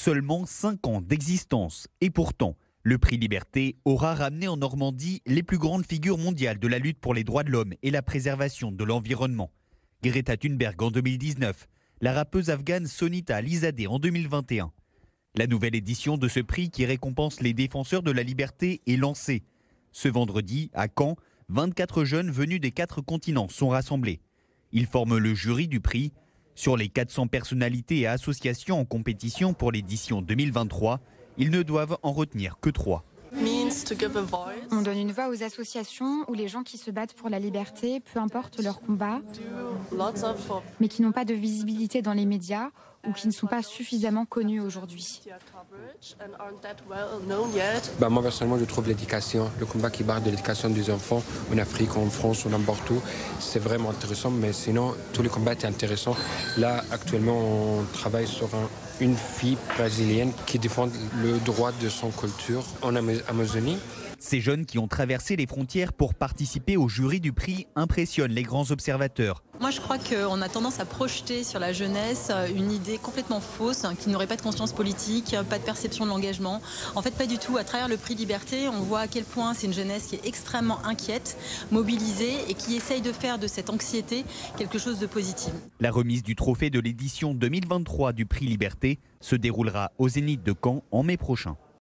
Seulement 5 ans d'existence. Et pourtant, le prix Liberté aura ramené en Normandie les plus grandes figures mondiales de la lutte pour les droits de l'homme et la préservation de l'environnement. Greta Thunberg en 2019, la rappeuse afghane Sonita Alizadeh en 2021. La nouvelle édition de ce prix qui récompense les défenseurs de la liberté est lancée. Ce vendredi, à Caen, 24 jeunes venus des 4 continents sont rassemblés. Ils forment le jury du prix. Sur les 400 personnalités et associations en compétition pour l'édition 2023, ils ne doivent en retenir que 3. On donne une voix aux associations ou les gens qui se battent pour la liberté, peu importe leur combat, mais qui n'ont pas de visibilité dans les médias ou qui ne sont pas suffisamment connus aujourd'hui. Moi personnellement je trouve l'éducation, le combat qui barre de l'éducation des enfants en Afrique, en France ou n'importe où, c'est vraiment intéressant, mais sinon tous les combats étaient intéressants. Là actuellement on travaille sur une fille brésilienne qui défend le droit de son culture en Amazonie. Ces jeunes qui ont traversé les frontières pour participer au jury du prix impressionnent les grands observateurs. Moi je crois qu'on a tendance à projeter sur la jeunesse une idée complètement fausse, qui n'aurait pas de conscience politique, pas de perception de l'engagement. En fait pas du tout. À travers le prix Liberté, on voit à quel point c'est une jeunesse qui est extrêmement inquiète, mobilisée et qui essaye de faire de cette anxiété quelque chose de positif. La remise du trophée de l'édition 2023 du prix Liberté se déroulera au Zénith de Caen en mai prochain.